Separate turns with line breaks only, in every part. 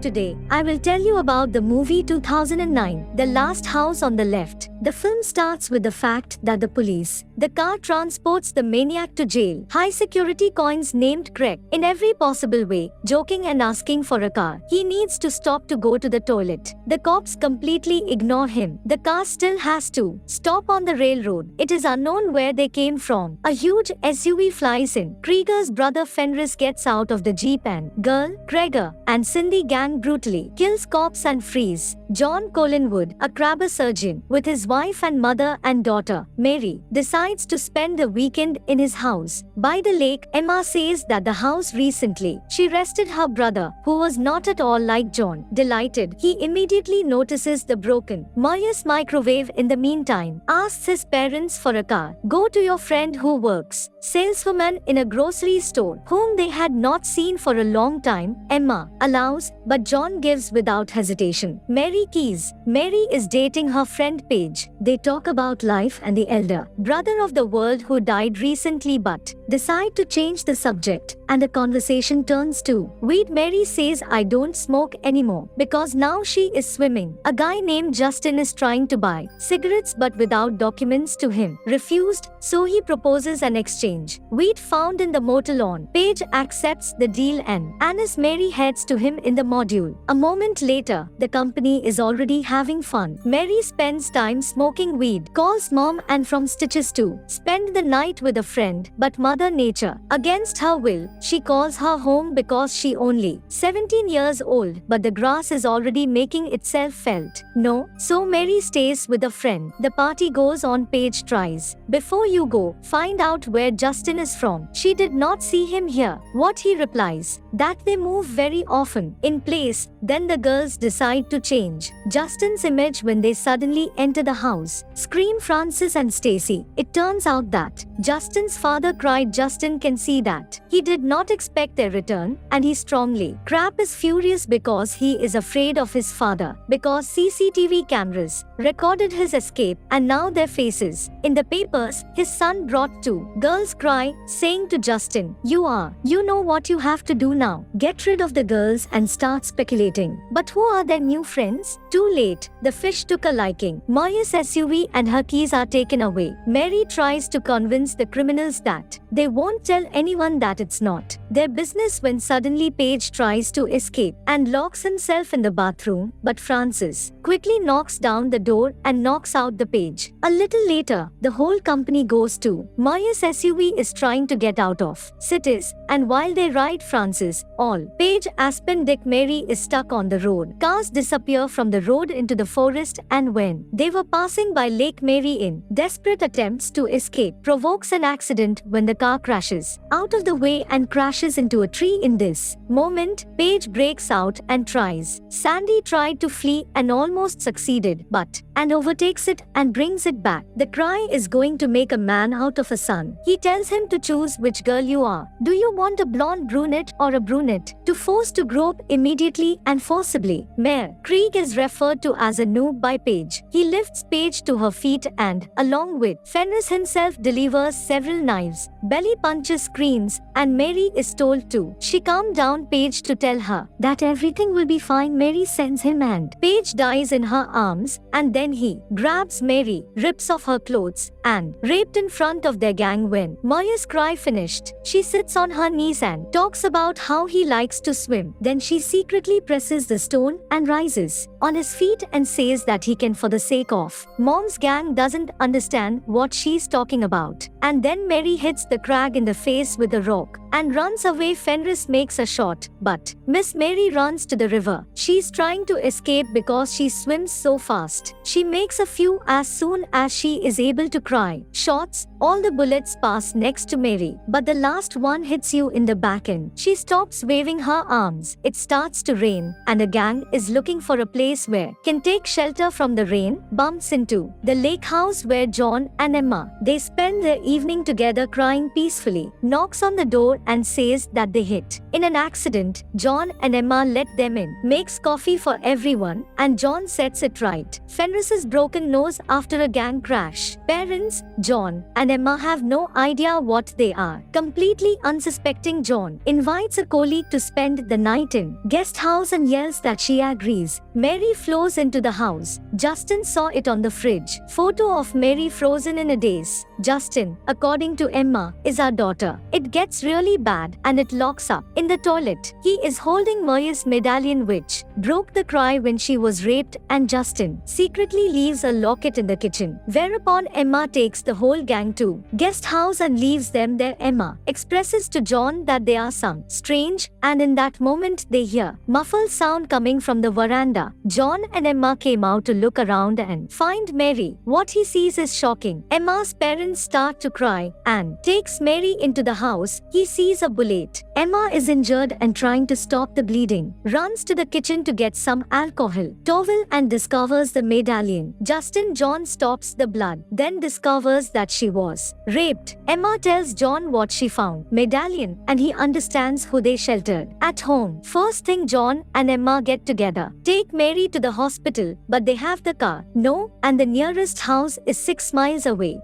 Today, I will tell you about the movie 2009, The Last House on the Left. The film starts with the fact that the car transports the maniac to jail. High security coins named Craig in every possible way, joking and asking for a car. He needs to stop to go to the toilet. The cops completely ignore him. The car still has to stop on the railroad. It is unknown where they came from. A huge SUV flies in. Krieger's brother Fenris gets out of the jeep and girl, Krieger, and Cindy gang brutally kills cops and frees John Collinwood, a crabber surgeon, with his wife and mother and daughter. Mary decides to spend the weekend in his house by the lake. Emma says that the house recently she rested her brother, who was not at all like John. Delighted, he immediately notices the broken Moyer's microwave. In the meantime, asks his parents for a car. Go to your friend who works saleswoman in a grocery store, whom they had not seen for a long time. Emma allows, but John gives without hesitation. Mary keys. Mary is dating her friend Paige. They talk about life and the elder brother of the world who died recently, but decide to change the subject, and the conversation turns to weed. Mary says, I don't smoke anymore because now she is swimming. A guy named Justin is trying to buy cigarettes but without documents to him. Refused, so he proposes an exchange. Weed found in the motor lawn. Paige accepts the deal and Anna's Mary heads to him in the module. A moment later, the company is already having fun. Mary spends time smoking weed, calls mom, and from stitches to spend the night with a friend, but Mother Nature, against her will, she calls her home because she only 17 years old, but the grass is already making itself felt. No, so Mary stays with a friend. The party goes on. Paige tries. Before you go, find out where Justin is from. She did not see him here. What he replies? That they move very often in place. Then the girls decide to change Justin's image when they suddenly enter the house. Scream Francis and Stacy. It turns out that Justin's father cried. Justin can see that he did not expect their return, and he strongly. Crap is furious because he is afraid of his father, because CCTV cameras recorded his escape, and now their faces in the papers. His son brought two girls cry, saying to Justin, you know what you have to do now. Get rid of the girls and start speculating. But who are their new friends? Too late. The fish took a liking. Moya's SUV and her keys are taken away. Mary tries to convince the criminals that they won't tell anyone, that it's not their business, when suddenly Paige tries to escape and locks himself in the bathroom, but Francis quickly knocks down the door and knocks out the Paige. A little later, the whole company goes to Moya's SUV is trying to get out of cities, and while they ride Francis, all Paige, Aspen, Dick, Mary is stuck on the road. Cars disappear from the road into the forest, and when they were passing by Lake Mary in desperate attempts to escape provokes an accident when the car crashes out of the way and crashes into a tree. In this moment, Paige breaks out and tries. Sandy tried to flee and almost succeeded, but and overtakes it and brings it back. The cry is going to make a man out of a son. He tells him to choose which girl you are. Do you want a blonde brunette or a brunette? To force to grope immediately and forcibly. Mayor Krieg is referred to as a noob by Paige. He lifts Paige to her feet and, along with Fenris himself, delivers several knives. Belly punches, screams, and Mary is told to she calm down Paige to tell her that everything will be fine. Mary sends him and Paige dies in her arms, and then he grabs Mary, rips off her clothes, and raped in front of their gang. When Moya's cry finished, she sits on her knees and talks about how he likes to swim. Then she secretly presses the stone and rises on his feet and says that he can for the sake of mom's gang. Doesn't understand what she's talking about. And then Mary hits the crag in the face with a rock and runs away. Fenris makes a shot, but Miss Mary runs to the river. She's trying to escape because she swims so fast. She makes a few as soon as she is able to cry. Shots, all the bullets pass next to Mary, but the last one hits you in the back end. She stops waving her arms. It starts to rain, and the gang is looking for a place where can take shelter from the rain. Bumps into the lake house where John and Emma, they spend their evening together crying peacefully. Knocks on the door and says that they hit. In an accident, John and Emma let them in, makes coffee for everyone, and John sets it right. Fenris's broken nose after a gang crash. Parents, John and Emma have no idea what they are. Completely unsuspecting John invites a colleague to spend the night in guest house and yells that she agrees. Mary flows into the house. Justin saw it on the fridge. Photo of Mary frozen in a daze. Justin, according to Emma, is our daughter. It gets really bad and it locks up in the toilet. He is holding Maria's medallion which broke the cry when she was raped, and Justin secretly leaves a locket in the kitchen. Whereupon Emma takes the whole gang to guest house and leaves them there. Emma expresses to John that they are some strange, and in that moment they hear muffled sound coming from the veranda. John and Emma came out to look around and find Mary. What he sees is shocking. Emma's parents start to cry and takes Mary into the house. He sees a bullet. Emma is injured and trying to stop the bleeding. Runs to the kitchen to get some alcohol, towel, and discovers the medallion. John stops the blood, then discovers that she was raped. Emma tells John what she found, medallion, and he understands who they sheltered at home. First thing, John and Emma get together, take Mary to the hospital, but they have the car. No, and the nearest house is 6 miles away.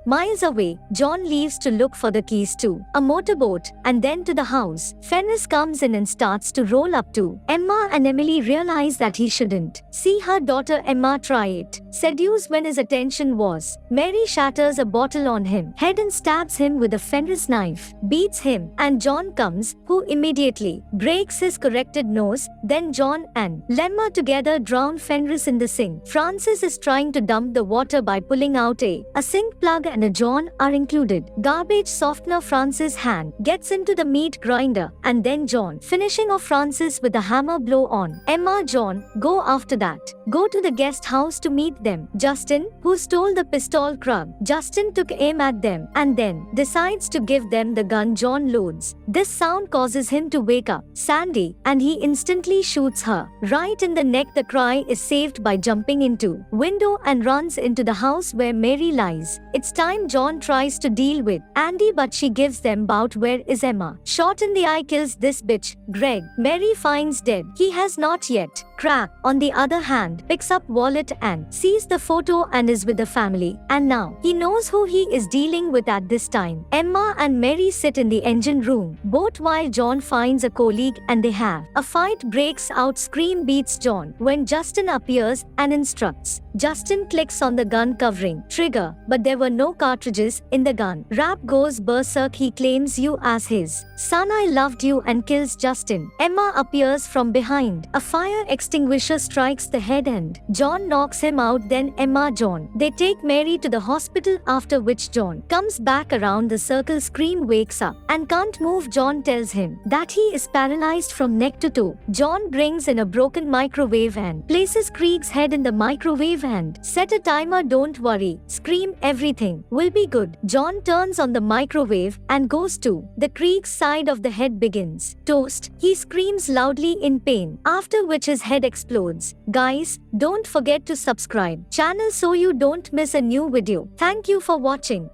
John leaves to look for the keys to a motorboat and then to the house. Fenris comes in and starts to roll up too. Emma and Emily realize that he shouldn't see her daughter Emma try it. Seduce when his attention was. Mary shatters a bottle on him head and stabs him with a Fenris knife, beats him, and John comes, who immediately breaks his corrected nose. Then John and Lemma together drown Fenris in the sink. Francis is trying to dump the water by pulling out a sink plug, and a John are included. Garbage softener. Francis' hand gets into the meat grinder, and then John finishing off Francis with a hammer blow on Emma. John go after that, go to the guest house to meet them. Justin, who stole the pistol crab. Justin took aim at them and then decides to give them the gun John loads. This sound causes him to wake up Sandy, and he instantly shoots her right in the neck. The cry is saved by jumping into window and runs into the house where Mary lies. It's time. John tries to deal with Andy, but she gives them bout. Where is Emma? Shot in the eye kills this bitch. Greg, Mary finds dead. He has not yet cracked. On the other hand, picks up wallet and sees the photo and is with the family. And now he knows who he is dealing with at this time. Emma and Mary sit in the engine room, both while John finds a colleague and they have a fight. Breaks out. Scream beats John when Justin appears and instructs. Justin clicks on the gun covering trigger, but there were no cartridges in the gun. Rap goes berserk. He claims you as his son. I loved you, and kills Justin. Emma appears from behind. A fire extinguisher strikes the head and John knocks him out. Then Emma, John. They take Mary to the hospital, after which John comes back around the circle. Scream wakes up and can't move. John tells him that he is paralyzed from neck to toe. John brings in a broken microwave and places Krieg's head in the microwave and set a timer. Don't worry, Scream, everything will be good. John turns on the microwave and goes to the Krieg's side of the head. Begins toast. He screams loudly in pain, after which his head explodes. Guys, don't forget to subscribe channel so you don't miss a new video. Thank you for watching.